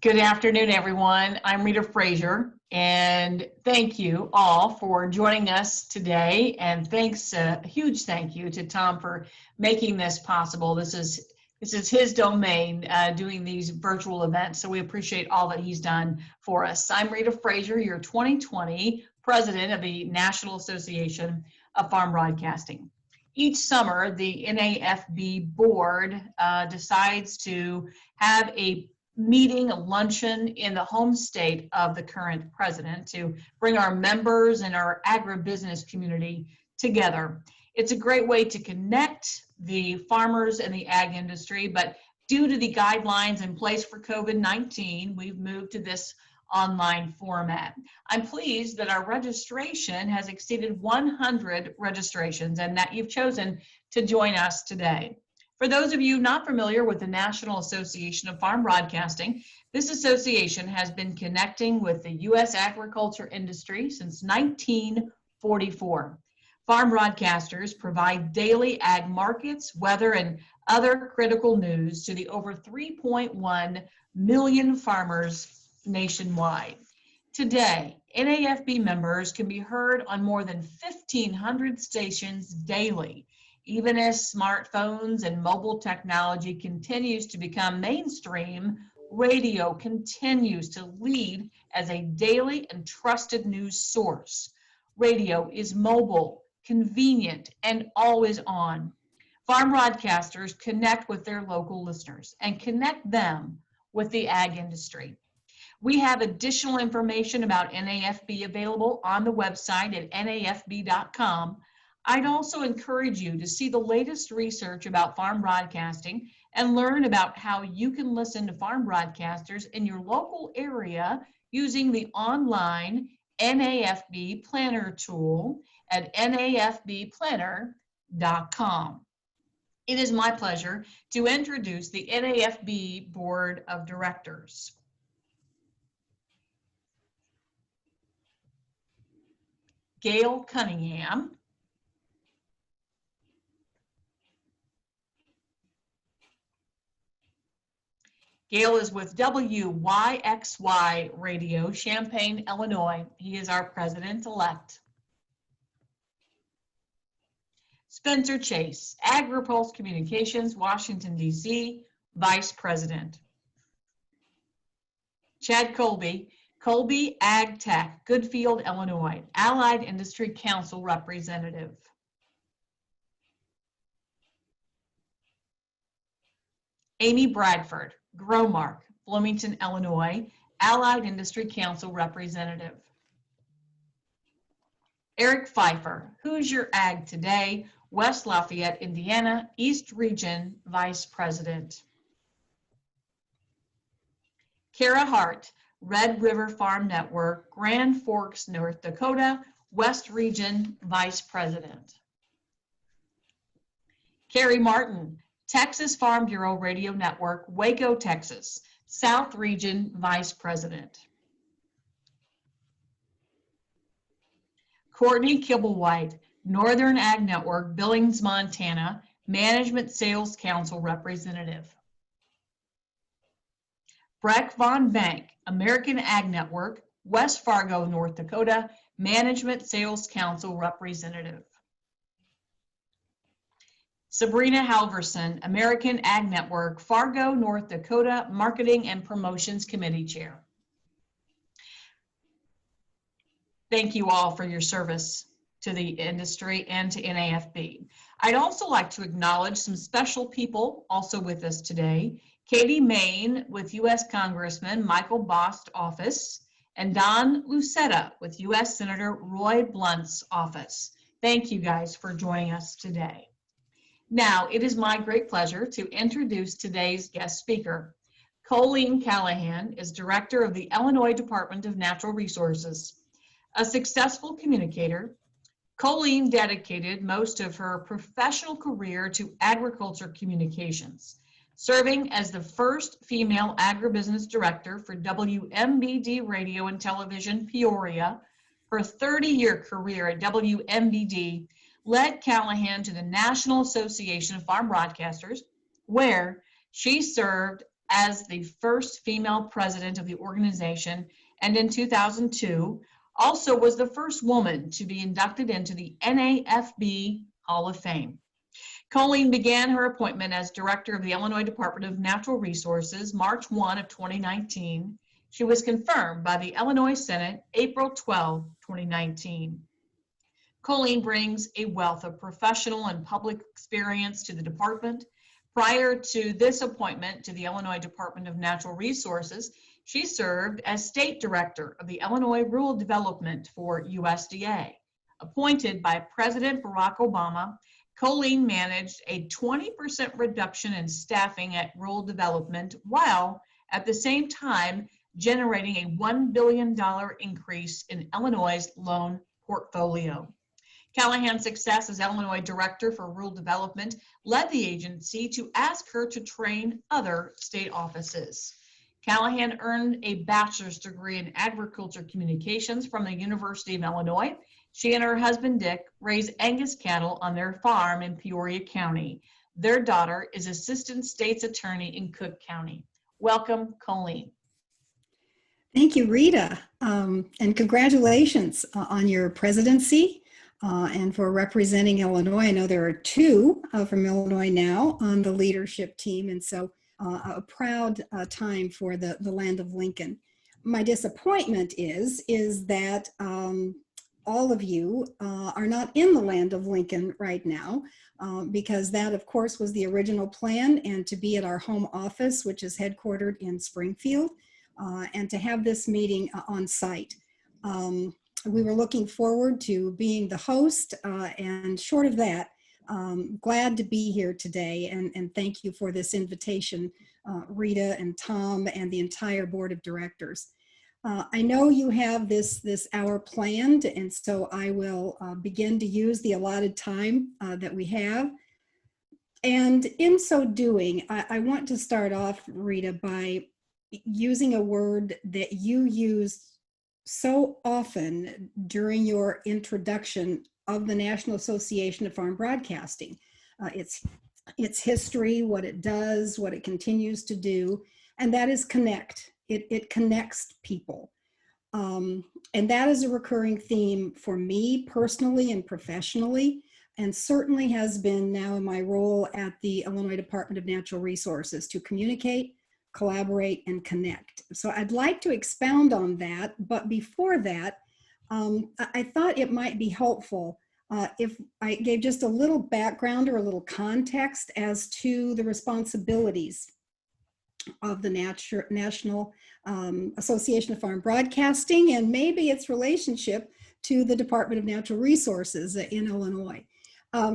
Good afternoon, everyone. I'm Rita Frazer, and thank you all for joining us today. And thanks, a huge thank you to Tom for making this possible. This is his domain, doing these virtual events. So we appreciate all that he's done for us. I'm Rita Frazer, your 2020 president of the National Association of Farm Broadcasting. Each summer, the NAFB board decides to have a meeting, a luncheon in the home state of the current president to bring our members and our agribusiness community together. It's a great way to connect the farmers and the ag industry, but due to the guidelines in place for COVID-19, we've moved to this online format. I'm pleased that our registration has exceeded 100 registrations and that you've chosen to join us today. For those of you not familiar with the National Association of Farm Broadcasting, this association has been connecting with the U.S. agriculture industry since 1944. Farm broadcasters provide daily ag markets, weather, and other critical news to the over 3.1 million farmers nationwide. Today, NAFB members can be heard on more than 1,500 stations daily. Even as smartphones and mobile technology continues to become mainstream, radio continues to lead as a daily and trusted news source. Radio is mobile, convenient, and always on. Farm broadcasters connect with their local listeners and connect them with the ag industry. We have additional information about NAFB available on the website at nafb.com. I'd also encourage you to see the latest research about farm broadcasting and learn about how you can listen to farm broadcasters in your local area using the online NAFB Planner tool at nafbplanner.com. It is my pleasure to introduce the NAFB Board of Directors. Gale Cunningham, Gale is with WYXY Radio, Champaign, Illinois. He is our president-elect. Spencer Chase, AgriPulse Communications, Washington, D.C., vice president. Chad Colby, Colby Ag Tech, Goodfield, Illinois, Allied Industry Council representative. Amy Bradford, GROWMARK, Bloomington, Illinois, Allied Industry Council representative. Eric Pfeiffer, Who's Your Ag Today, West Lafayette, Indiana, East Region Vice President. Carah Hart, Red River Farm Network, Grand Forks, North Dakota, West Region Vice President. Carey Martin, Texas Farm Bureau Radio Network, Waco, Texas, South Region Vice President. Courtney Kibblewhite, Northern Ag Network, Billings, Montana, Management Sales Council representative. Breck Von Bank, American Ag Network, West Fargo, North Dakota, Management Sales Council representative. Sabrina Halvorson, American Ag Network, Fargo, North Dakota, Marketing and Promotions Committee Chair. Thank you all for your service to the industry and to NAFB. I'd also like to acknowledge some special people also with us today. Katie Main with U.S. Congressman Michael Bost's office, and Don Lucetta with U.S. Senator Roy Blunt's office. Thank you guys for joining us today. Now, it is my great pleasure to introduce today's guest speaker. Colleen Callahan is Director of the Illinois Department of Natural Resources. A successful communicator, Colleen dedicated most of her professional career to agriculture communications, serving as the first female agribusiness director for WMBD Radio and Television Peoria. Her 30-year career at WMBD led Callahan to the National Association of Farm Broadcasters, where she served as the first female president of the organization, and in 2002, also was the first woman to be inducted into the NAFB Hall of Fame. Colleen began her appointment as director of the Illinois Department of Natural Resources March 1 of 2019. She was confirmed by the Illinois Senate April 12, 2019. Colleen brings a wealth of professional and public experience to the department. Prior to this appointment to the Illinois Department of Natural Resources, she served as state director of the Illinois Rural Development for USDA. Appointed by President Barack Obama, Colleen managed a 20% reduction in staffing at rural development while at the same time generating a $1 billion increase in Illinois' loan portfolio. Callahan's success as Illinois Director for Rural Development led the agency to ask her to train other state offices. Callahan earned a bachelor's degree in agriculture communications from the University of Illinois. She and her husband, Dick, raise Angus cattle on their farm in Peoria County. Their daughter is Assistant State's Attorney in Cook County. Welcome, Colleen. Thank you, Rita, and congratulations on your presidency and for representing Illinois. I know there are two from Illinois now on the leadership team, and so a proud time for the land of Lincoln. My disappointment is that all of you are not in the land of Lincoln right now, because that, of course, was the original plan, and to be at our home office, which is headquartered in Springfield, and to have this meeting on site. We were looking forward to being the host, and short of that, glad to be here today, and thank you for this invitation, Rita and Tom and the entire board of directors. I know you have this hour planned, and so I will begin to use the allotted time that we have. And in so doing, I want to start off, Rita, by using a word that you use so often during your introduction of the National Association of Farm Broadcasting. Its history, what it does, what it continues to do, and that is connect. It connects people. And that is a recurring theme for me personally and professionally, and certainly has been now in my role at the Illinois Department of Natural Resources, to communicate, collaborate, and connect. So I'd like to expound on that, but before that, I thought it might be helpful if I gave just a little background or a little context as to the responsibilities of the National Association of Farm Broadcasting, and maybe its relationship to the Department of Natural Resources in Illinois.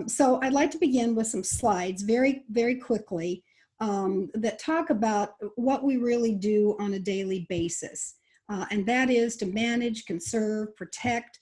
So I'd like to begin with some slides very, very quickly that talk about what we really do on a daily basis. And that is to manage, conserve, protect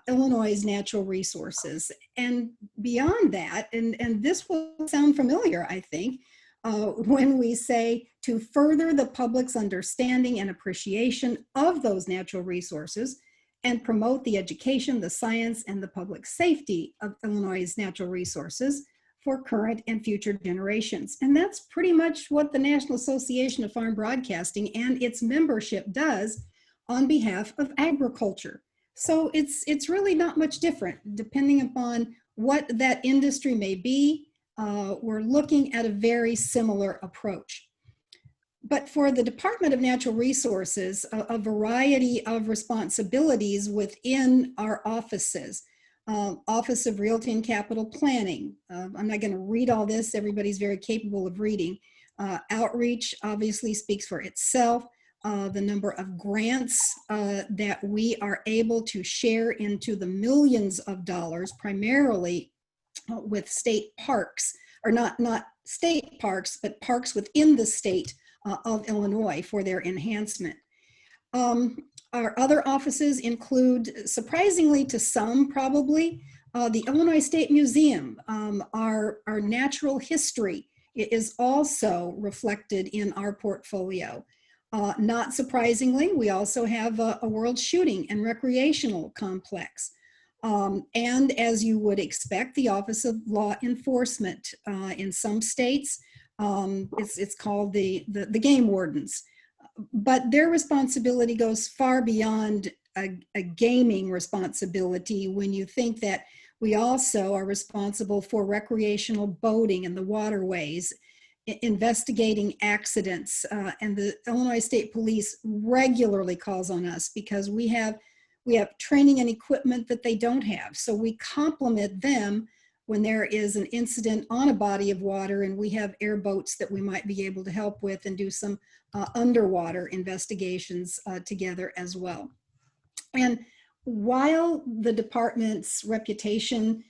Illinois' natural resources. And beyond that, and this will sound familiar, I think, when we say to further the public's understanding and appreciation of those natural resources and promote the education, the science, and the public safety of Illinois' natural resources for current and future generations. And that's pretty much what the National Association of Farm Broadcasting and its membership does on behalf of agriculture. So it's really not much different depending upon what that industry may be. We're looking at a very similar approach. But for the Department of Natural Resources, a variety of responsibilities within our offices. Office of Realty and Capital Planning. I'm not going to read all this. Everybody's very capable of reading. Outreach obviously speaks for itself. The number of grants that we are able to share into the millions of dollars, primarily with state parks, or not state parks, but parks within the state of Illinois for their enhancement. Our other offices include, surprisingly to some probably, the Illinois State Museum. Our natural history is also reflected in our portfolio. Not surprisingly, we also have a World Shooting and Recreational Complex. And as you would expect, the Office of Law Enforcement in some states, It's called the game wardens. But their responsibility goes far beyond a gaming responsibility when you think that we also are responsible for recreational boating in the waterways, investigating accidents, and the Illinois State Police regularly calls on us because we have training and equipment that they don't have. So we complement them when there is an incident on a body of water, and we have airboats that we might be able to help with and do some underwater investigations together as well. And while the department's reputation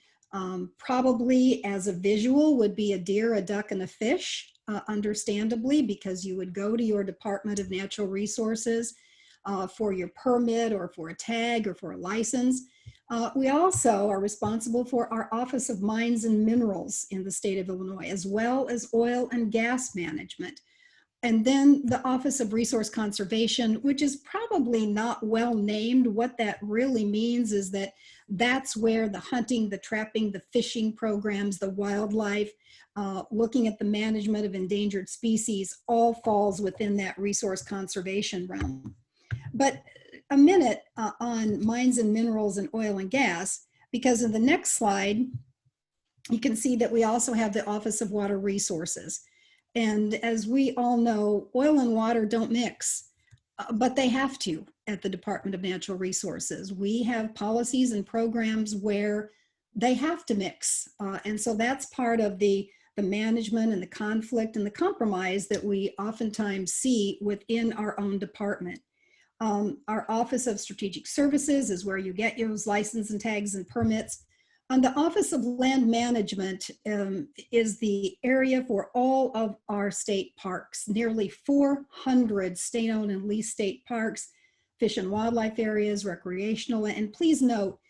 probably as a visual would be a deer, a duck, and a fish, understandably, because you would go to your Department of Natural Resources for your permit or for a tag or for a license. We also are responsible for our Office of Mines and Minerals in the state of Illinois, as well as oil and gas management. And then the Office of Resource Conservation, which is probably not well named. What that really means is that that's where the hunting, the trapping, the fishing programs, the wildlife, looking at the management of endangered species, all falls within that resource conservation realm. But a minute on mines and minerals and oil and gas, because in the next slide, you can see that we also have the Office of Water Resources. And as we all know, oil and water don't mix, but they have to at the Department of Natural Resources. We have policies and programs where they have to mix. And so that's part of the management and the conflict and the compromise that we oftentimes see within our own department. Our Office of Strategic Services is where you get those license and tags and permits. And the Office of Land Management is the area for all of our state parks, nearly 400 state-owned and leased state parks, fish and wildlife areas, recreational. And please note,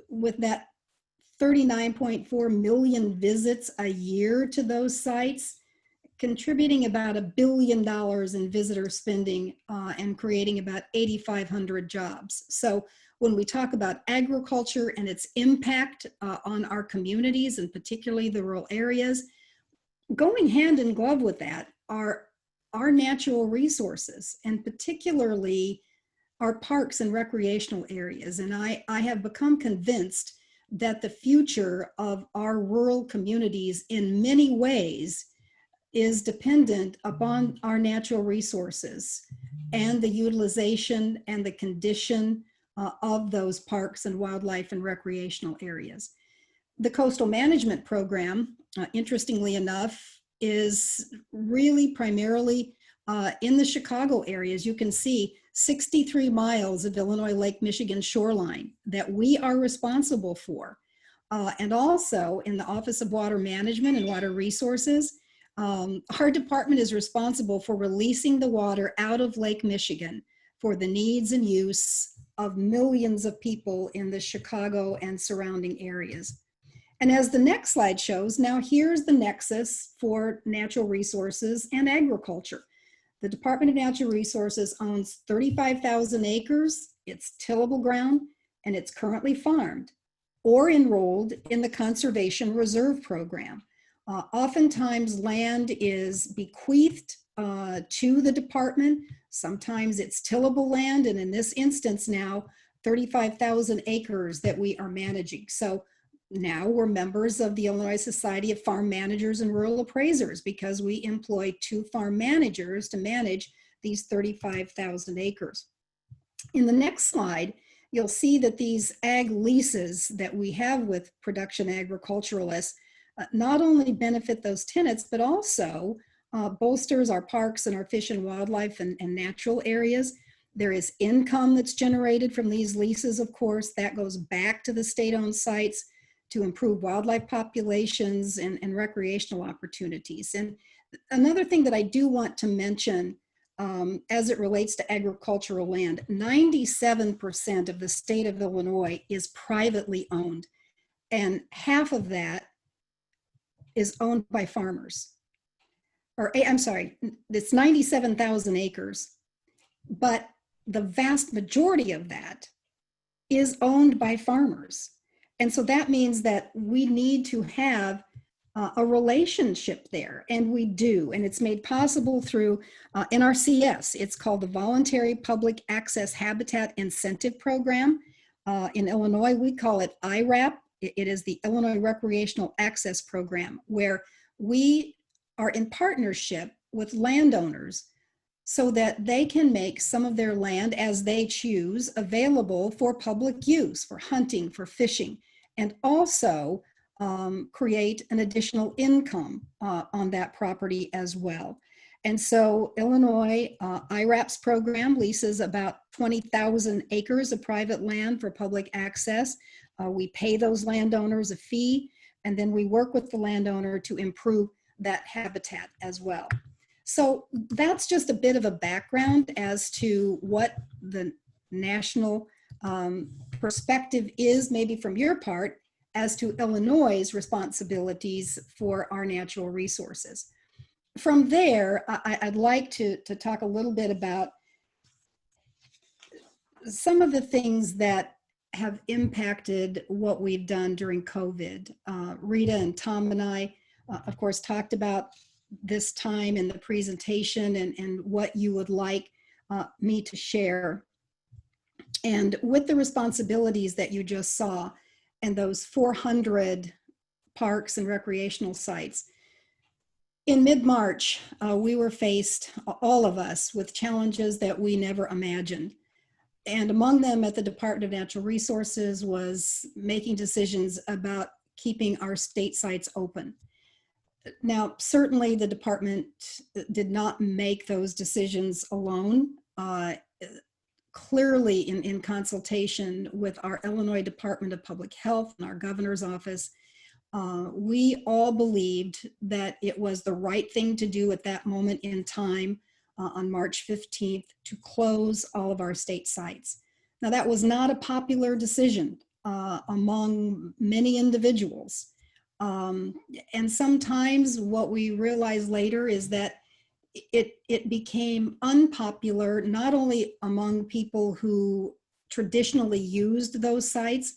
with that 39.4 million visits a year to those sites, contributing about $1 billion in visitor spending and creating about 8,500 jobs. So when we talk about agriculture and its impact on our communities, and particularly the rural areas, going hand in glove with that are our natural resources, and particularly our parks and recreational areas. And I have become convinced that the future of our rural communities in many ways is dependent upon our natural resources and the utilization and the condition of those parks and wildlife and recreational areas. The Coastal Management Program, interestingly enough, is really primarily in the Chicago areas. You can see 63 miles of Illinois Lake Michigan shoreline that we are responsible for. And also in the Office of Water Management and Water Resources, our department is responsible for releasing the water out of Lake Michigan for the needs and use of millions of people in the Chicago and surrounding areas. And as the next slide shows, now here's the nexus for natural resources and agriculture. The Department of Natural Resources owns 35,000 acres, it's tillable ground, and it's currently farmed or enrolled in the Conservation Reserve Program. Oftentimes land is bequeathed to the department. Sometimes it's tillable land, and in this instance now, 35,000 acres that we are managing. So now we're members of the Illinois Society of Farm Managers and Rural Appraisers because we employ 2 farm managers to manage these 35,000 acres. In the next slide, you'll see that these ag leases that we have with production agriculturalists not only benefit those tenants, but also bolsters our parks and our fish and wildlife and natural areas. There is income that's generated from these leases, of course, that goes back to the state-owned sites to improve wildlife populations and recreational opportunities. And another thing that I do want to mention as it relates to agricultural land, 97% of the state of Illinois is privately owned, and half of that is owned by farmers. Or I'm sorry, it's 97,000 acres, but the vast majority of that is owned by farmers. And so that means that we need to have a relationship there, and we do, and it's made possible through NRCS. It's called the Voluntary Public Access Habitat Incentive Program. In Illinois, we call it IRAP. It is the Illinois Recreational Access Program, where we are in partnership with landowners so that they can make some of their land as they choose available for public use, for hunting, for fishing, and also create an additional income on that property as well. And so Illinois IRAP's program leases about 20,000 acres of private land for public access. We pay those landowners a fee, and then we work with the landowner to improve that habitat as well. So that's just a bit of a background as to what the national perspective is, maybe from your part, as to Illinois' responsibilities for our natural resources. From there, I'd like to talk a little bit about some of the things that have impacted what we've done during COVID. Rita and Tom and I, of course, talked about this time in the presentation and what you would like me to share. And with the responsibilities that you just saw, and those 400 parks and recreational sites. In mid-March, we were faced, all of us, with challenges that we never imagined. And among them at the Department of Natural Resources was making decisions about keeping our state sites open. Now, certainly the department did not make those decisions alone. Clearly in consultation with our Illinois Department of Public Health and our governor's office, we all believed that it was the right thing to do at that moment in time on March 15th to close all of our state sites. Now, that was not a popular decision among many individuals. And sometimes what we realize later is that it became unpopular, not only among people who traditionally used those sites,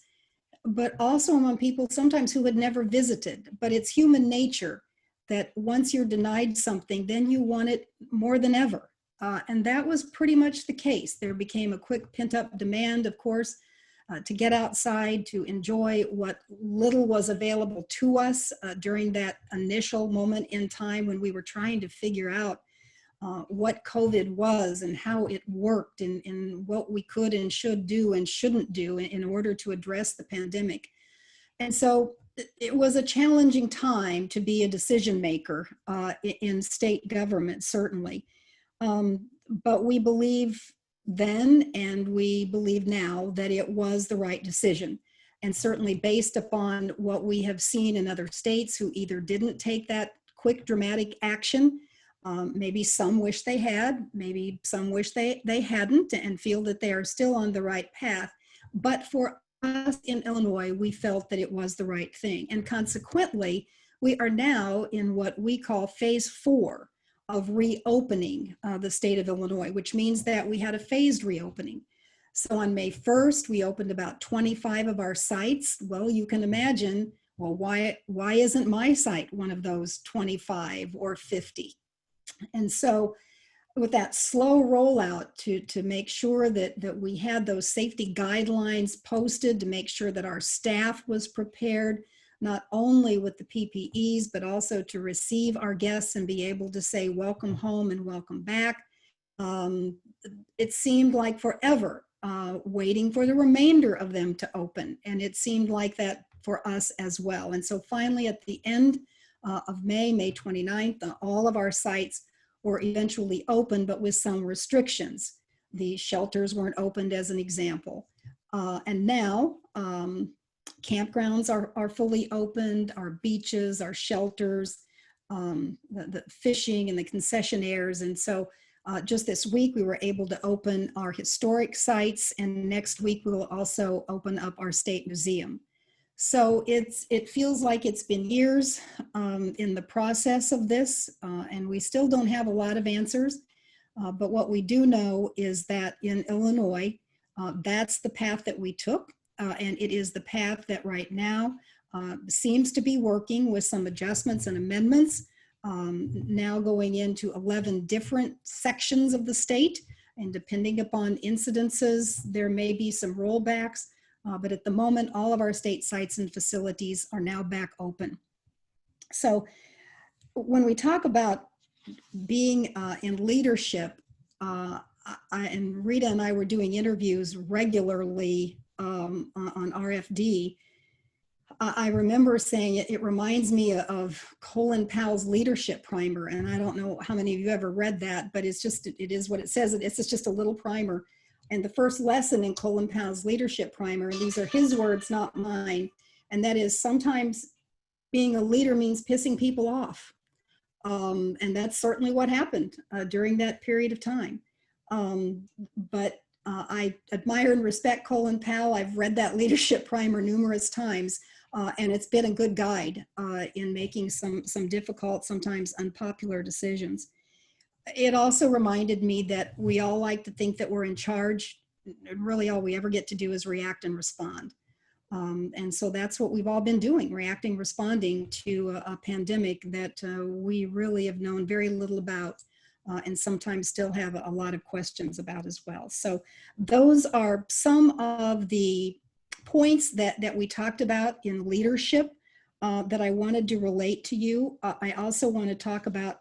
but also among people sometimes who had never visited. But it's human nature that once you're denied something, then you want it more than ever. And that was pretty much the case. There became a quick pent-up demand, of course, to get outside, to enjoy what little was available to us during that initial moment in time when we were trying to figure out what COVID was and how it worked and what we could and should do and shouldn't do in order to address the pandemic. And so it was a challenging time to be a decision maker in state government, certainly. But we believe then and we believe now that it was the right decision. And certainly based upon what we have seen in other states who either didn't take that quick dramatic action, maybe some wish they had, maybe some wish they hadn't, and feel that they are still on the right path. But for us in Illinois, we felt that it was the right thing. And consequently, we are now in what we call phase 4 of reopening the state of Illinois, which means that we had a phased reopening. So on May 1st, we opened about 25 of our sites. Well, you can imagine, well, why isn't my site one of those 25 or 50? And so with that slow rollout to make sure that we had those safety guidelines posted, to make sure that our staff was prepared, not only with the PPEs, but also to receive our guests and be able to say, welcome home and welcome back. It seemed like forever waiting for the remainder of them to open. And it seemed like that for us as well. And so finally at the end of May 29th, all of our sites were eventually open, but with some restrictions. The shelters weren't opened as an example. And now campgrounds are fully opened, our beaches, our shelters, the fishing and the concessionaires. And so just this week, we were able to open our historic sites, and next week we will also open up our state museum. So it feels like it's been years in the process of this, and we still don't have a lot of answers. But what we do know is that in Illinois, that's the path that we took, and it is the path that right now seems to be working with some adjustments and amendments, now going into 11 different sections of the state. And depending upon incidences, there may be some rollbacks, but at the moment, all of our state sites and facilities are now back open. So when we talk about being in leadership, and Rita and I were doing interviews regularly on RFD, I remember saying it reminds me of Colin Powell's leadership primer. And I don't know how many of you ever read that, but it is what it says. It's just a little primer. And the first lesson in Colin Powell's leadership primer, and these are his words, not mine, and that is sometimes being a leader means pissing people off. And that's certainly what happened during that period of time. But I admire and respect Colin Powell. I've read that leadership primer numerous times, and it's been a good guide in making some difficult, sometimes unpopular decisions. It also reminded me that we all like to think that we're in charge. Really, all we ever get to do is react and respond. And so that's what we've all been doing, reacting, responding to a pandemic that we really have known very little about, and sometimes still have a lot of questions about as well. So those are some of the points that we talked about in leadership that I wanted to relate to you. I also want to talk about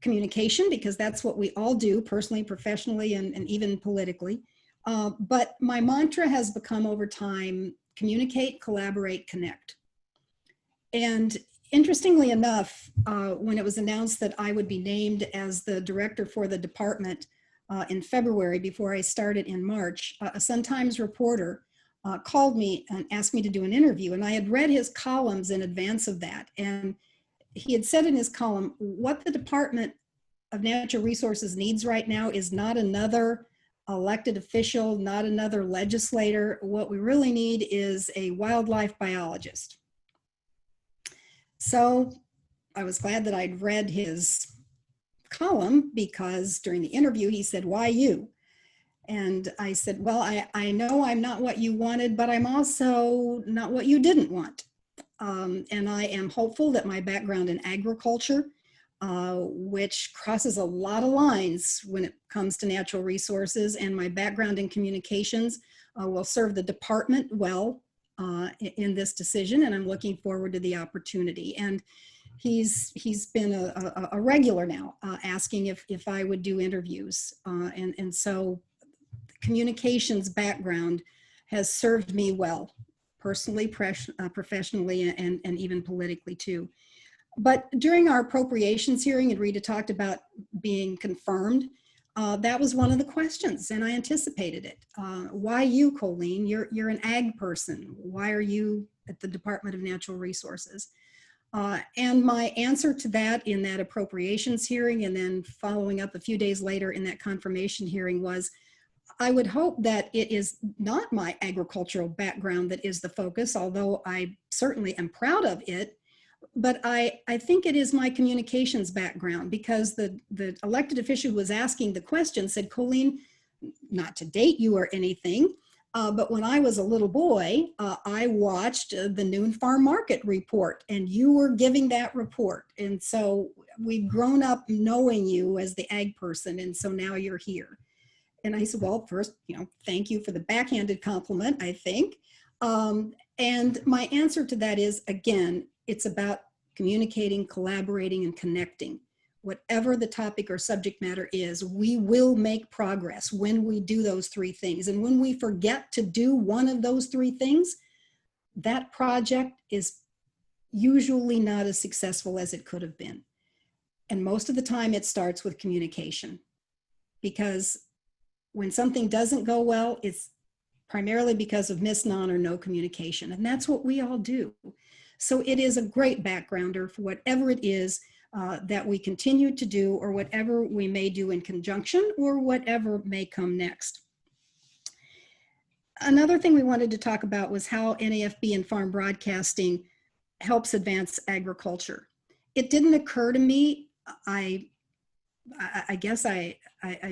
communication, because that's what we all do personally, professionally, and even politically. But my mantra has become over time, communicate, collaborate, connect. And interestingly enough, when it was announced that I would be named as the director for the department in February, before I started in March, a Sun-Times reporter called me and asked me to do an interview. And I had read his columns in advance of that. And he had said in his column, what the Department of Natural Resources needs right now is not another elected official, not another legislator. What we really need is a wildlife biologist. So I was glad that I'd read his column, because during the interview he said, "Why you?" And I said, well, I know I'm not what you wanted, but I'm also not what you didn't want. And I am hopeful that my background in agriculture, which crosses a lot of lines when it comes to natural resources, and my background in communications will serve the department well in this decision, and I'm looking forward to the opportunity. And he's been a regular now, asking if I would do interviews, and so communications background has served me well, personally, professionally, and even politically too. But during our appropriations hearing, and Rita talked about being confirmed, that was one of the questions, and I anticipated it. Why you, Colleen? You're an ag person. Why are you at the Department of Natural Resources? And my answer to that in that appropriations hearing, and then following up a few days later in that confirmation hearing, was I would hope that it is not my agricultural background that is the focus, although I certainly am proud of it. But I think it is my communications background, because the elected official who was asking the question said, Colleen, not to date you or anything, but when I was a little boy, I watched the noon farm market report, and you were giving that report. And so we've grown up knowing you as the ag person, and so now you're here. And I said, well, first, thank you for the backhanded compliment, I think. And my answer to that is, again, it's about communicating, collaborating, and connecting. Whatever the topic or subject matter is, we will make progress when we do those three things. And when we forget to do one of those three things, that project is usually not as successful as it could have been. And most of the time it starts with communication, because when something doesn't go well, it's primarily because of miss, non, or no communication. And that's what we all do. So it is a great backgrounder for whatever it is that we continue to do, or whatever we may do in conjunction, or whatever may come next. Another thing we wanted to talk about was how NAFB and farm broadcasting helps advance agriculture. It didn't occur to me, I guess I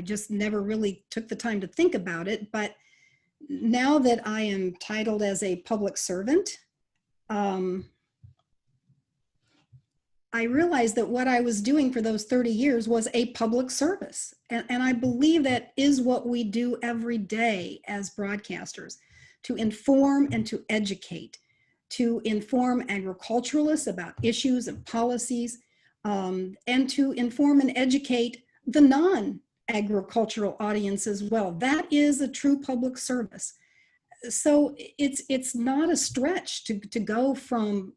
just never really took the time to think about it, but now that I am titled as a public servant, I realized that what I was doing for those 30 years was a public service. And I believe that is what we do every day as broadcasters, to inform and to educate, to inform agriculturalists about issues and policies, and to inform and educate the non-agricultural audience as well. That is a true public service. So it's not a stretch to go from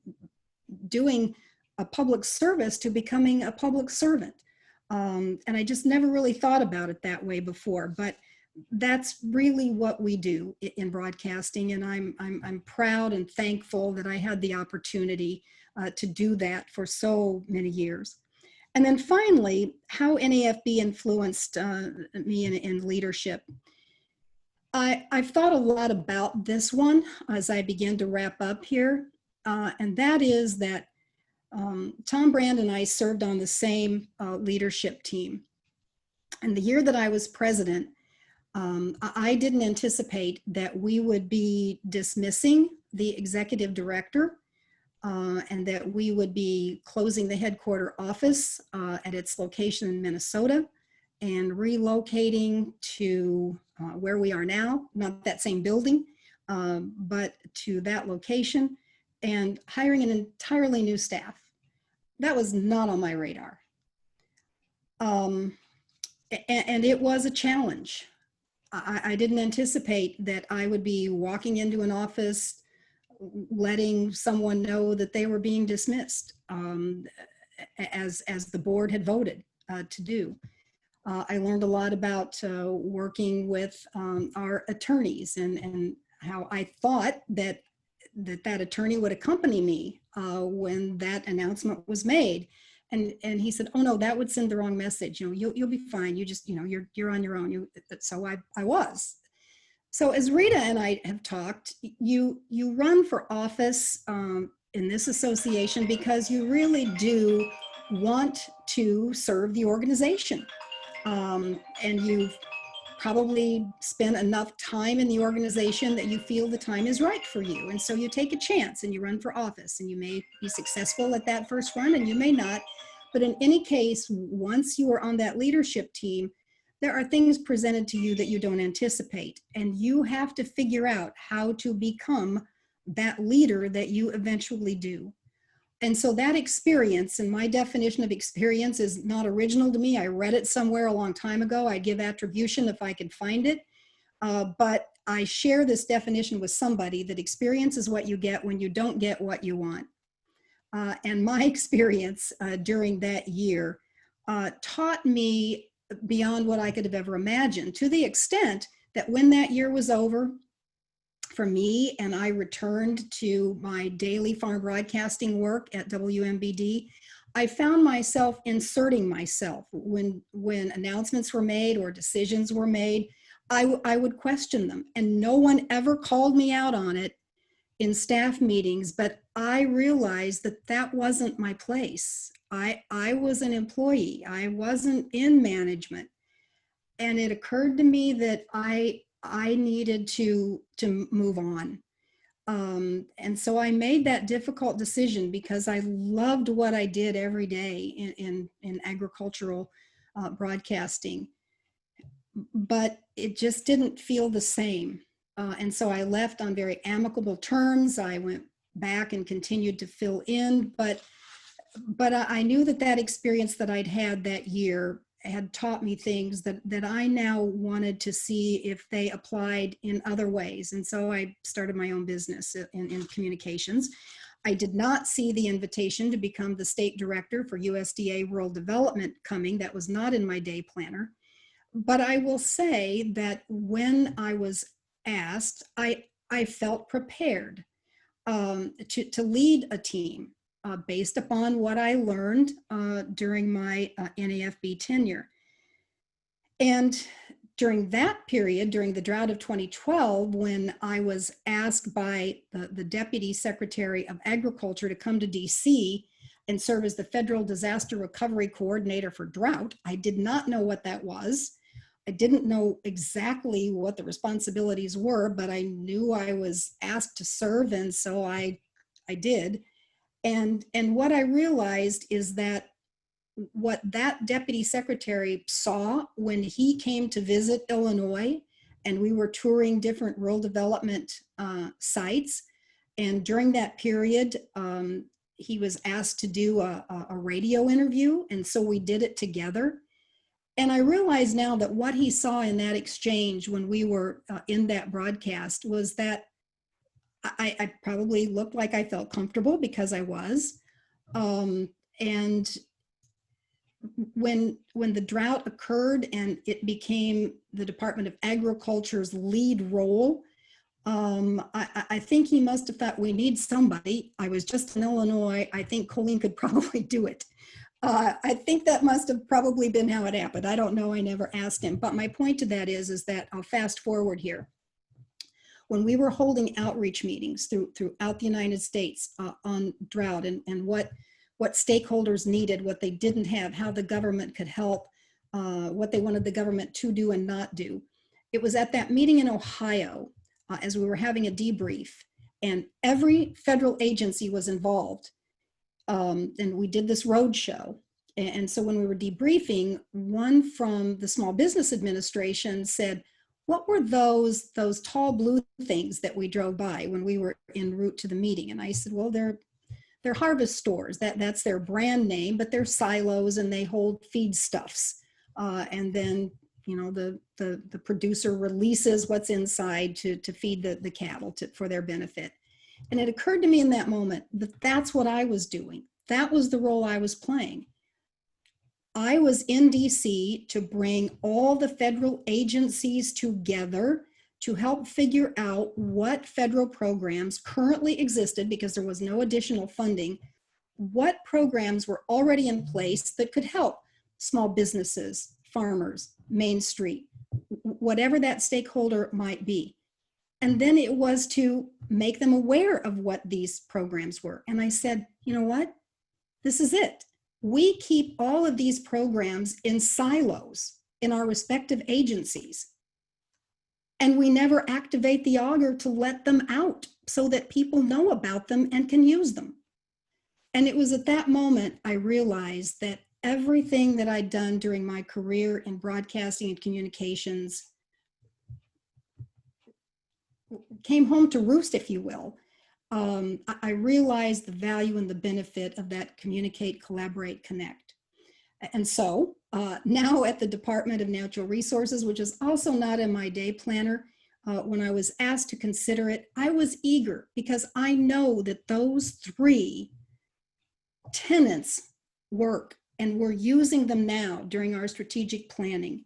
doing a public service to becoming a public servant. And I just never really thought about it that way before, but that's really what we do in broadcasting. And I'm proud and thankful that I had the opportunity to do that for so many years. And then finally, how NAFB influenced me in leadership. I've thought a lot about this one as I begin to wrap up here. And that is that Tom Brand and I served on the same leadership team. And the year that I was president, I didn't anticipate that we would be dismissing the executive director and that we would be closing the headquarter office at its location in Minnesota and relocating to where we are now, not that same building, but to that location, and hiring an entirely new staff. That was not on my radar. And it was a challenge. I didn't anticipate that I would be walking into an office letting someone know that they were being dismissed, as the board had voted to do. I learned a lot about working with our attorneys and how I thought that attorney would accompany me when that announcement was made. And he said, "Oh no, that would send the wrong message. You'll be fine. You just, you're on your own." So I was. So as Rita and I have talked, you run for office in this association because you really do want to serve the organization. And you've probably spent enough time in the organization that you feel the time is right for you. And so you take a chance and you run for office, and you may be successful at that first run and you may not. But in any case, once you are on that leadership team, there are things presented to you that you don't anticipate. And you have to figure out how to become that leader that you eventually do. And so that experience, and my definition of experience is not original to me. I read it somewhere a long time ago. I'd give attribution if I could find it. But I share this definition with somebody that experience is what you get when you don't get what you want. And my experience during that year taught me beyond what I could have ever imagined, to the extent that when that year was over for me and I returned to my daily farm broadcasting work at WMBD, I found myself inserting myself when announcements were made or decisions were made. I would question them, and no one ever called me out on it in staff meetings, but I realized that that wasn't my place. I was an employee. I wasn't in management. And it occurred to me that I needed to move on. And so I made that difficult decision because I loved what I did every day in agricultural broadcasting, but it just didn't feel the same. And so I left on very amicable terms. I went back and continued to fill in, but I knew that experience that I'd had that year had taught me things that I now wanted to see if they applied in other ways. And so I started my own business in communications. I did not see the invitation to become the state director for USDA Rural Development coming. That was not in my day planner. But I will say that when I was asked, I felt prepared to lead a team based upon what I learned during my NAFB tenure. And during that period, during the drought of 2012, when I was asked by the Deputy Secretary of Agriculture to come to DC and serve as the Federal Disaster Recovery Coordinator for drought, I did not know what that was. I didn't know exactly what the responsibilities were, but I knew I was asked to serve, and so I did. And what I realized is that what that deputy secretary saw when he came to visit Illinois, and we were touring different rural development sites. And during that period, he was asked to do a radio interview. And so we did it together. And I realize now that what he saw in that exchange when we were in that broadcast was that I probably looked like I felt comfortable because I was. And when the drought occurred and it became the Department of Agriculture's lead role, I think he must have thought, we need somebody. I was just in Illinois. I think Colleen could probably do it. I think that must have probably been how it happened. I don't know. I never asked him. But my point to that is that I'll fast forward here. When we were holding outreach meetings throughout the United States on drought and what stakeholders needed, what they didn't have, how the government could help, what they wanted the government to do and not do. It was at that meeting in Ohio as we were having a debrief, and every federal agency was involved. And we did this road show. And so when we were debriefing, one from the Small Business Administration said, what were those tall blue things that we drove by when we were en route to the meeting? And I said, well, they're harvest stores. That's their brand name, but they're silos and they hold feedstuffs. And then, you know, the producer releases what's inside to feed the cattle for their benefit. And it occurred to me in that moment that that's what I was doing. That was the role I was playing. I was in DC to bring all the federal agencies together to help figure out what federal programs currently existed, because there was no additional funding, what programs were already in place that could help small businesses, farmers, Main Street, whatever that stakeholder might be. And then it was to make them aware of what these programs were. And I said, you know what? This is it. We keep all of these programs in silos in our respective agencies. And we never activate the auger to let them out so that people know about them and can use them. And it was at that moment I realized that everything that I'd done during my career in broadcasting and communications came home to roost, if you will. I realized the value and the benefit of that communicate, collaborate, connect. And so now at the Department of Natural Resources, which is also not in my day planner, when I was asked to consider it, I was eager because I know that those three tenets work and we're using them now during our strategic planning.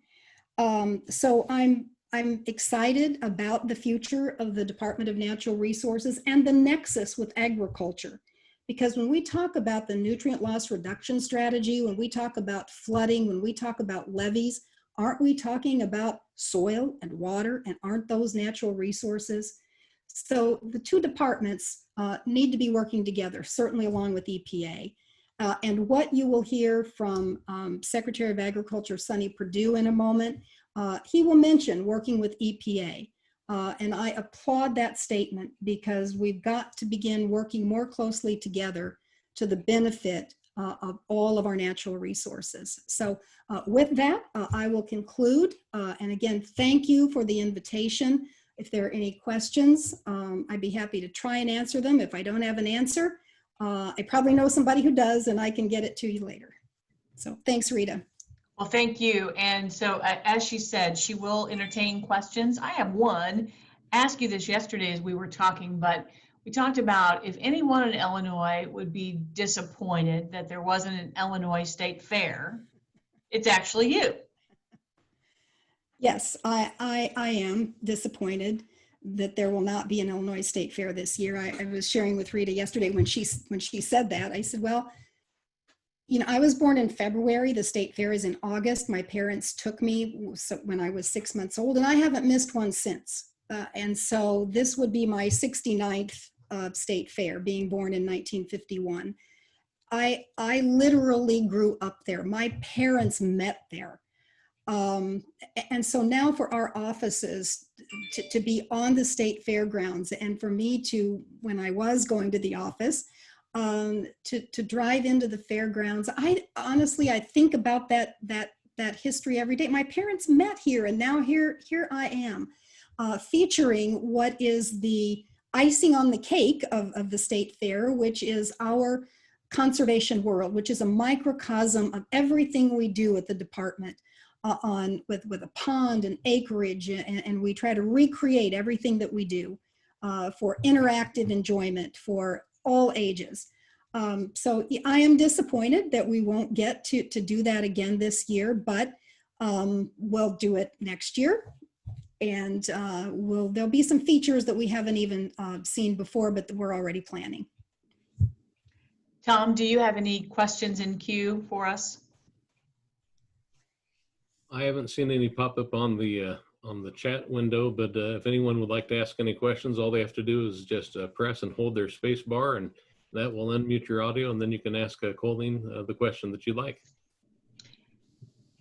So I'm excited about the future of the Department of Natural Resources and the nexus with agriculture. Because when we talk about the nutrient loss reduction strategy, when we talk about flooding, when we talk about levees, aren't we talking about soil and water, and aren't those natural resources? So the two departments need to be working together, certainly along with EPA. And what you will hear from Secretary of Agriculture Sonny Perdue in a moment, he will mention working with EPA. And I applaud that statement because we've got to begin working more closely together to the benefit of all of our natural resources. So with that, I will conclude. And again, thank you for the invitation. If there are any questions, I'd be happy to try and answer them. If I don't have an answer, I probably know somebody who does, and I can get it to you later. So thanks, Rita. Well, thank you. And so as she said, she will entertain questions. I have one. Asked you this yesterday as we were talking, but we talked about if anyone in Illinois would be disappointed that there wasn't an Illinois State Fair, it's actually you. Yes, I am disappointed that there will not be an Illinois State Fair this year. I was sharing with Rita yesterday when she said that. I said, well, you know, I was born in February. The state fair is in August. My parents took me when I was 6 months old, and I haven't missed one since. And so this would be my 69th state fair, being born in 1951. I literally grew up there. My parents met there. And so now for our offices to be on the state fairgrounds, and for me to, when I was going to the office, to drive into the fairgrounds. I think about that history every day. My parents met here, and now here I am, featuring what is the icing on the cake of the state fair, which is our conservation world, which is a microcosm of everything we do at the department, with a pond and acreage, and we try to recreate everything that we do for interactive enjoyment for all ages. So I am disappointed that we won't get to do that again this year, but we'll do it next year. And there'll be some features that we haven't even seen before, but we're already planning. Tom, do you have any questions in queue for us? I haven't seen any pop up on the chat window, but if anyone would like to ask any questions, all they have to do is just press and hold their space bar, and that will unmute your audio, and then you can ask Colleen the question that you like.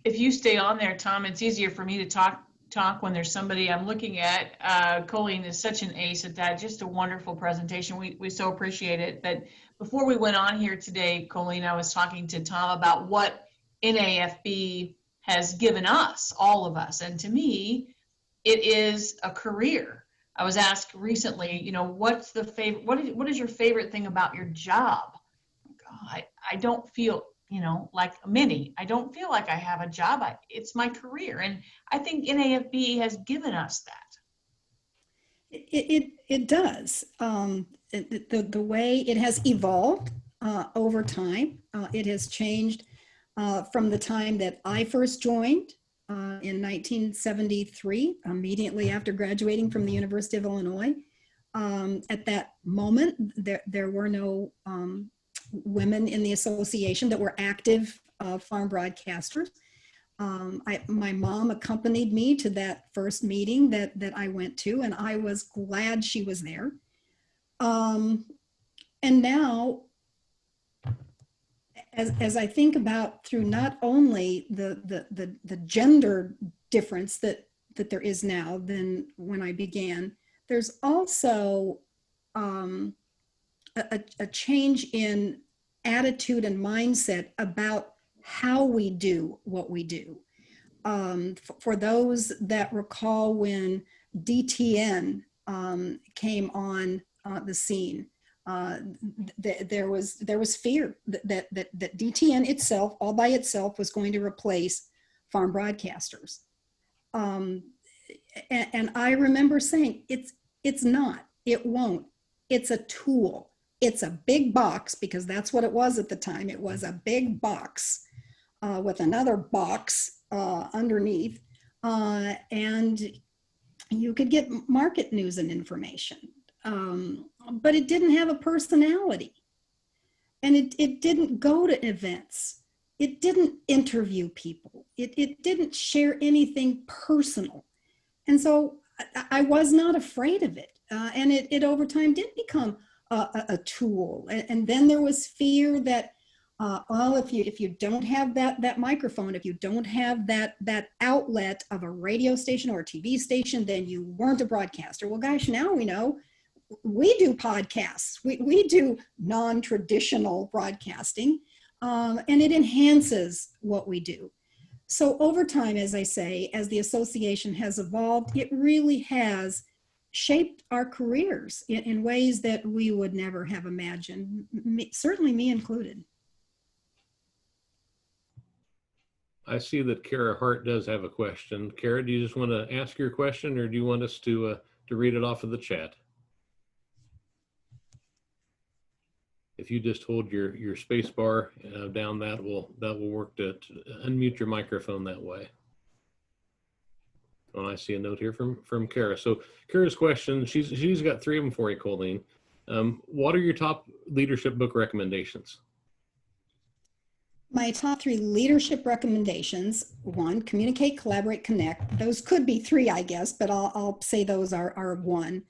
If you stay on there, Tom, it's easier for me to talk when there's somebody I'm looking at. Colleen is such an ace at that. Just a wonderful presentation. We so appreciate it. But before we went on here today, Colleen, I was talking to Tom about what NAFB has given us, all of us. And to me, it is a career. I was asked recently, what's the favorite, what is your favorite thing about your job? God, I don't feel, like many, I don't feel like I have a job. It's my career. And I think NAFB has given us that. It does. The way it has evolved over time, it has changed from the time that I first joined in 1973, immediately after graduating from the University of Illinois. At that moment, there were no women in the association that were active farm broadcasters. My mom accompanied me to that first meeting that I went to, and I was glad she was there. And now, as I think about through not only the gender difference that there is now than when I began, there's also a change in attitude and mindset about how we do what we do. For those that recall when DTN came on the scene, there was fear that DTN itself, all by itself, was going to replace farm broadcasters. And I remember saying, it's not, it won't, it's a tool. It's a big box, because that's what it was at the time. It was a big box with another box underneath, and you could get market news and information. But it didn't have a personality, and it didn't go to events. It didn't interview people. It didn't share anything personal. And so I was not afraid of it. And it over time did become a tool. And then there was fear that, if you don't have that microphone, if you don't have that outlet of a radio station or a TV station, then you weren't a broadcaster. Well, gosh, now we know. We do podcasts. We do non-traditional broadcasting, and it enhances what we do. So over time, as I say, as the association has evolved, it really has shaped our careers in ways that we would never have imagined, certainly me included. I see that Carah Hart does have a question. Carah, do you just want to ask your question, or do you want us to read it off of the chat? If you just hold your space bar down, that will work to unmute your microphone that way. Oh, I see a note here from Carah. So Carah's question, she's got 3 of them for you, Colleen. What are your top leadership book recommendations? My top 3 leadership recommendations: 1, communicate, collaborate, connect. Those could be 3, I guess, but I'll say those are 1.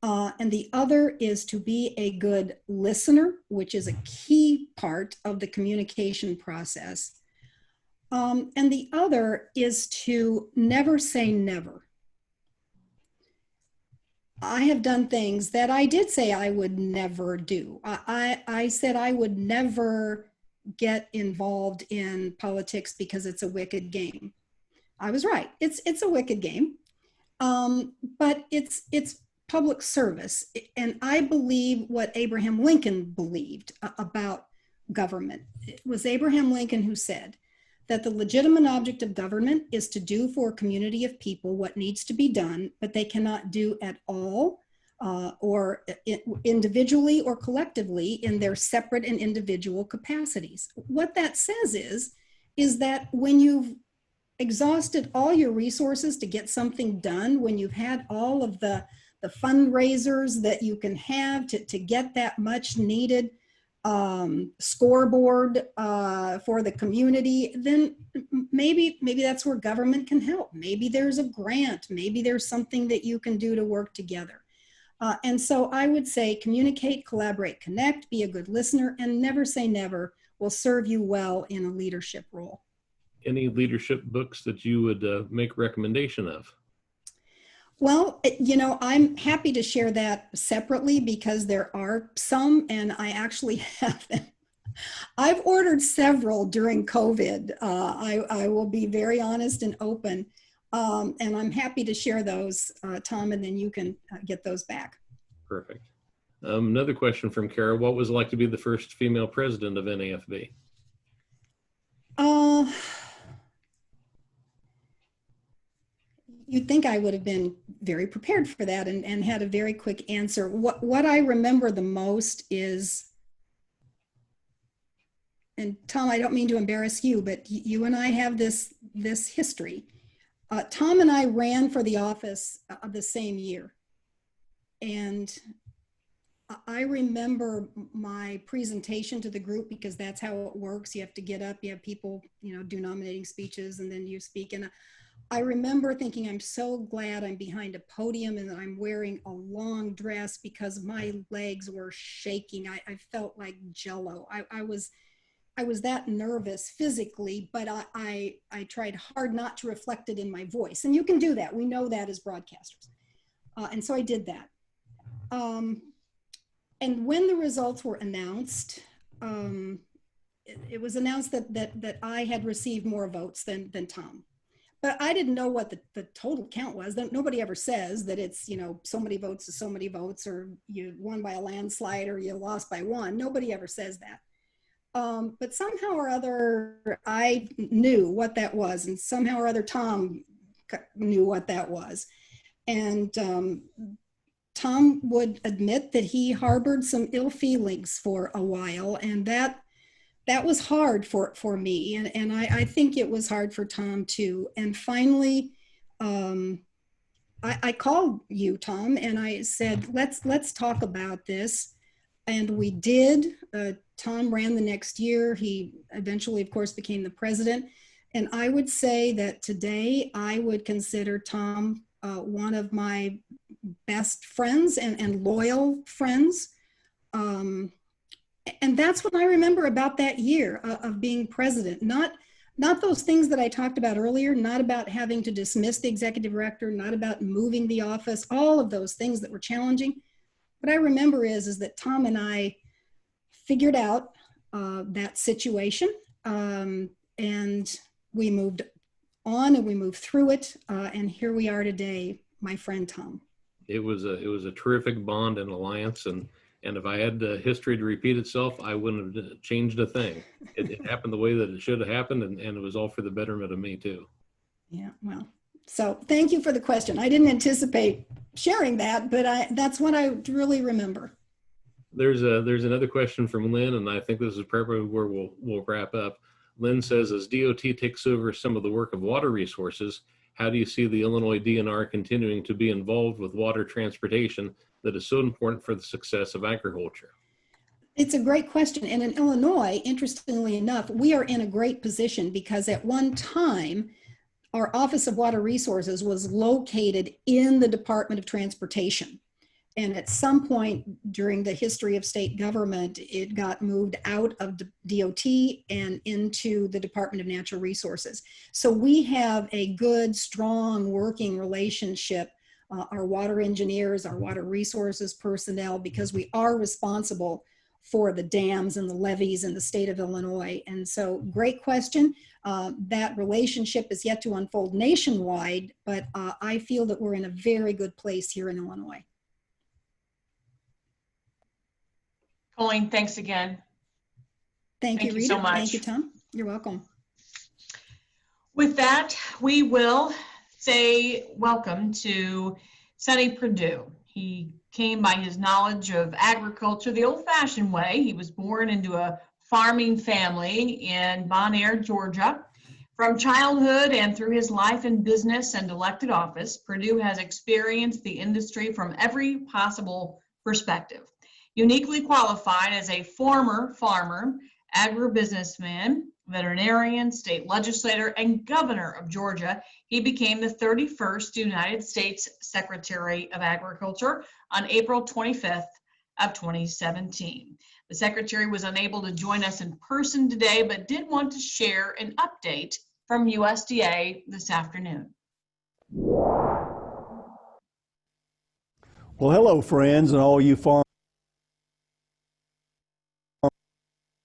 And the other is to be a good listener, which is a key part of the communication process. And the other is to never say never. I have done things that I did say I would never do. I said I would never get involved in politics because it's a wicked game. I was right. It's a wicked game, but it's public service, and I believe what Abraham Lincoln believed about government. It was Abraham Lincoln who said that the legitimate object of government is to do for a community of people what needs to be done, but they cannot do at all, or individually or collectively in their separate and individual capacities. What that says is that when you've exhausted all your resources to get something done, when you've had all of the fundraisers that you can have to get that much needed scoreboard for the community, then maybe that's where government can help. Maybe there's a grant, maybe there's something that you can do to work together. And so I would say communicate, collaborate, connect, be a good listener, and never say never will serve you well in a leadership role. Any leadership books that you would make recommendation of? Well, you know, I'm happy to share that separately because there are some, and I actually have them. I've ordered several during COVID. I will be very honest and open, and I'm happy to share those, Tom, and then you can get those back. Perfect. Another question from Carah. What was it like to be the first female president of NAFB? You'd think I would have been very prepared for that and had a very quick answer. What I remember the most is, and Tom, I don't mean to embarrass you, but you and I have this history. Tom and I ran for the office of the same year. And I remember my presentation to the group, because that's how it works. You have to get up, you have people, you know, do nominating speeches, and then you speak. And I remember thinking, I'm so glad I'm behind a podium and that I'm wearing a long dress because my legs were shaking. I felt like jello. I was that nervous physically, but I tried hard not to reflect it in my voice. And you can do that. We know that as broadcasters. And so I did that. And when the results were announced, it was announced that I had received more votes than Tom. But I didn't know what the total count was. Nobody ever says that it's, you know, so many votes is so many votes, or you won by a landslide or you lost by one. Nobody ever says that. But somehow or other, I knew what that was. And somehow or other, Tom knew what that was. And Tom would admit that he harbored some ill feelings for a while. And that was hard for me. And I think it was hard for Tom too. And finally, I called you, Tom, and I said, let's talk about this. And we did. Tom ran the next year. He eventually, of course, became the president. And I would say that today I would consider Tom one of my best friends and loyal friends. And that's what I remember about that year of being president. Not those things that I talked about earlier, not about having to dismiss the executive director, not about moving the office, all of those things that were challenging. What I remember is that Tom and I figured out that situation, and we moved on and we moved through it, and here we are today, my friend Tom. It was a terrific bond and alliance, and if I had history to repeat itself, I wouldn't have changed a thing. It happened the way that it should have happened, and it was all for the betterment of me too. Yeah, well, so thank you for the question. I didn't anticipate sharing that, but that's what I really remember. There's another question from Lynn, and I think this is probably where we'll wrap up. Lynn says, as DOT takes over some of the work of water resources, how do you see the Illinois DNR continuing to be involved with water transportation that is so important for the success of agriculture? It's a great question. And in Illinois, interestingly enough, we are in a great position because at one time, our Office of Water Resources was located in the Department of Transportation. And at some point during the history of state government, it got moved out of DOT and into the Department of Natural Resources. So we have a good, strong working relationship our water engineers, our water resources personnel, because we are responsible for the dams and the levees in the state of Illinois. And so, great question. That relationship is yet to unfold nationwide, but I feel that we're in a very good place here in Illinois. Colleen, thanks again. Thank you, Rita. So much. Thank you, Tom. You're welcome. With that, we will say welcome to Sonny Perdue. He came by his knowledge of agriculture the old-fashioned way. He was born into a farming family in Bon Air, Georgia. From childhood and through his life in business and elected office, Perdue has experienced the industry from every possible perspective. Uniquely qualified as a former farmer, agribusinessman, veterinarian, state legislator, and governor of Georgia, he became the 31st United States Secretary of Agriculture on April 25th of 2017. The Secretary was unable to join us in person today, but did want to share an update from USDA this afternoon. Well, hello, friends, and all you farm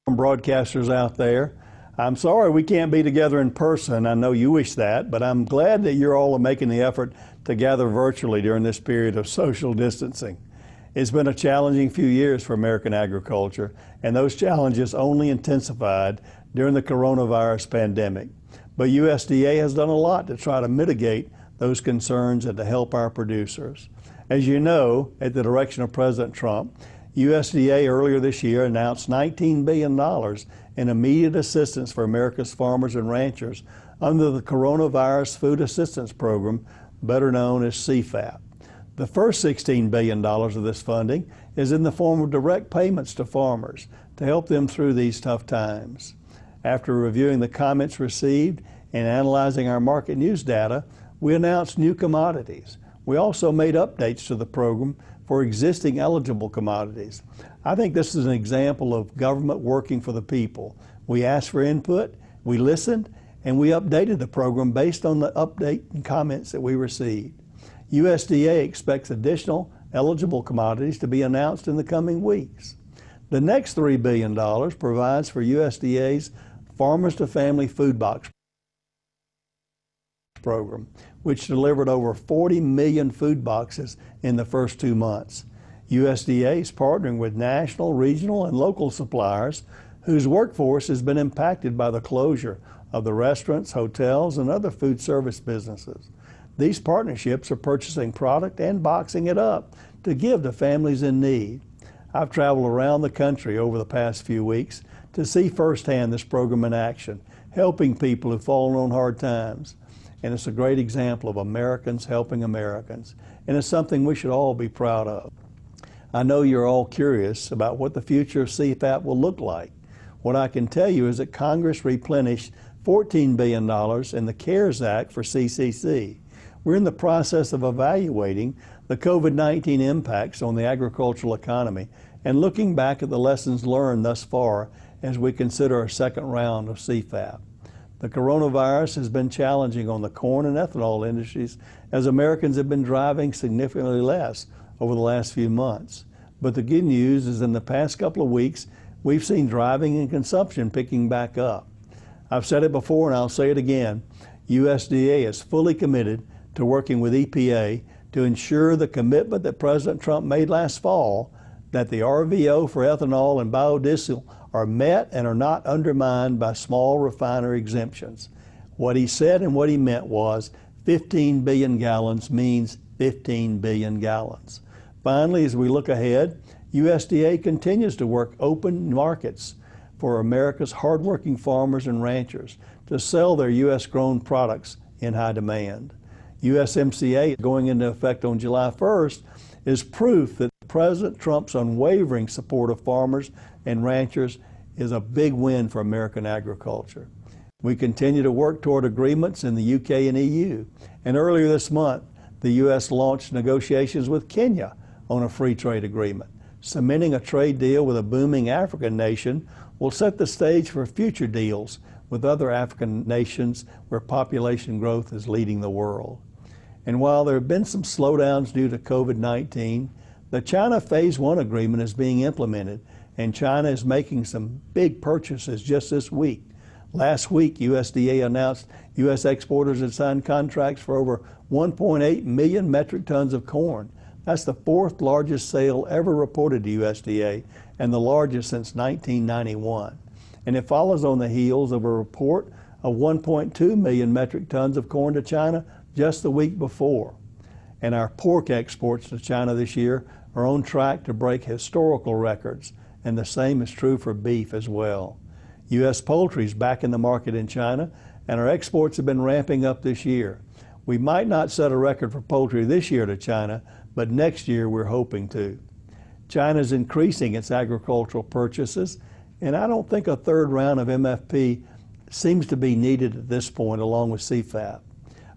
broadcasters out there. I'm sorry we can't be together in person. I know you wish that, but I'm glad that you're all making the effort to gather virtually during this period of social distancing. It's been a challenging few years for American agriculture, and those challenges only intensified during the coronavirus pandemic. But USDA has done a lot to try to mitigate those concerns and to help our producers. As you know, at the direction of President Trump, USDA earlier this year announced $19 billion in immediate assistance for America's farmers and ranchers under the Coronavirus Food Assistance Program, better known as CFAP. The first $16 billion of this funding is in the form of direct payments to farmers to help them through these tough times. After reviewing the comments received and analyzing our market news data, we announced new commodities. We also made updates to the program for existing eligible commodities. I think this is an example of government working for the people. We asked for input, we listened, and we updated the program based on the update and comments that we received. USDA expects additional eligible commodities to be announced in the coming weeks. The next $3 billion provides for USDA's Farmers to Family Food Box program, which delivered over 40 million food boxes in the first 2 months. USDA is partnering with national, regional, and local suppliers whose workforce has been impacted by the closure of the restaurants, hotels, and other food service businesses. These partnerships are purchasing product and boxing it up to give to families in need. I've traveled around the country over the past few weeks to see firsthand this program in action, helping people who've fallen on hard times. And it's a great example of Americans helping Americans, and it's something we should all be proud of. I know you're all curious about what the future of CFAP will look like. What I can tell you is that Congress replenished $14 billion in the CARES Act for CCC. We're in the process of evaluating the COVID-19 impacts on the agricultural economy and looking back at the lessons learned thus far as we consider a second round of CFAP. The coronavirus has been challenging on the corn and ethanol industries as Americans have been driving significantly less over the last few months. But the good news is in the past couple of weeks, we've seen driving and consumption picking back up. I've said it before and I'll say it again. USDA is fully committed to working with EPA to ensure the commitment that President Trump made last fall that the RVO for ethanol and biodiesel are met and are not undermined by small refinery exemptions. What he said and what he meant was 15 billion gallons means 15 billion gallons. Finally, as we look ahead, USDA continues to work open markets for America's hardworking farmers and ranchers to sell their U.S.-grown products in high demand. USMCA going into effect on July 1st is proof that President Trump's unwavering support of farmers and ranchers is a big win for American agriculture. We continue to work toward agreements in the UK and EU, and earlier this month, the U.S. launched negotiations with Kenya on a free trade agreement. Cementing a trade deal with a booming African nation will set the stage for future deals with other African nations where population growth is leading the world. And while there have been some slowdowns due to COVID-19, the China Phase 1 agreement is being implemented, and China is making some big purchases just this week. Last week, USDA announced U.S. exporters had signed contracts for over 1.8 million metric tons of corn. That's the fourth largest sale ever reported to USDA and the largest since 1991. And it follows on the heels of a report of 1.2 million metric tons of corn to China just the week before. And our pork exports to China this year are on track to break historical records, and the same is true for beef as well. U.S. poultry is back in the market in China, and our exports have been ramping up this year. We might not set a record for poultry this year to China, but next year we're hoping to. China is increasing its agricultural purchases, and I don't think a third round of MFP seems to be needed at this point, along with CFAP.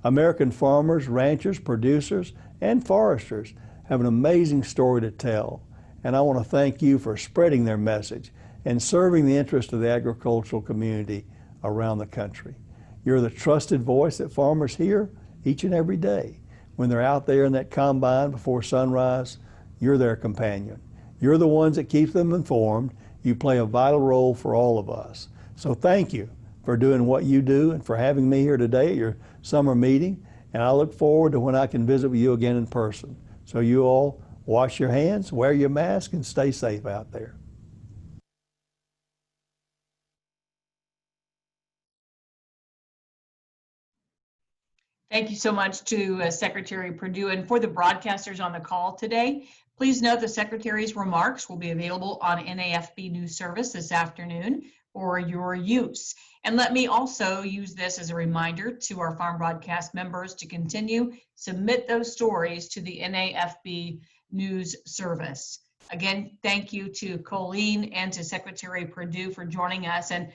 American farmers, ranchers, producers, and foresters have an amazing story to tell, and I want to thank you for spreading their message and serving the interest of the agricultural community around the country. You're the trusted voice that farmers hear each and every day. When they're out there in that combine before sunrise, you're their companion. You're the ones that keep them informed. You play a vital role for all of us. So thank you for doing what you do and for having me here today at your summer meeting. And I look forward to when I can visit with you again in person. So you all wash your hands, wear your mask, and stay safe out there. Thank you so much to Secretary Perdue. And for the broadcasters on the call today, please note the Secretary's remarks will be available on NAFB News Service this afternoon for your use. And let me also use this as a reminder to our farm broadcast members to continue submit those stories to the NAFB News Service. Again, thank you to Colleen and to Secretary Perdue for joining us. And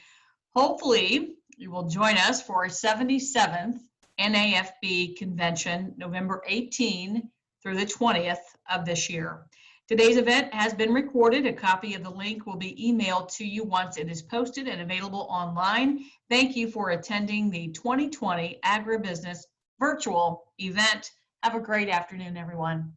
hopefully you will join us for our 77th NAFB convention, November 18 through the 20th of this year. Today's event has been recorded. A copy of the link will be emailed to you once it is posted and available online. Thank you for attending the 2020 Agribusiness virtual event. Have a great afternoon, everyone.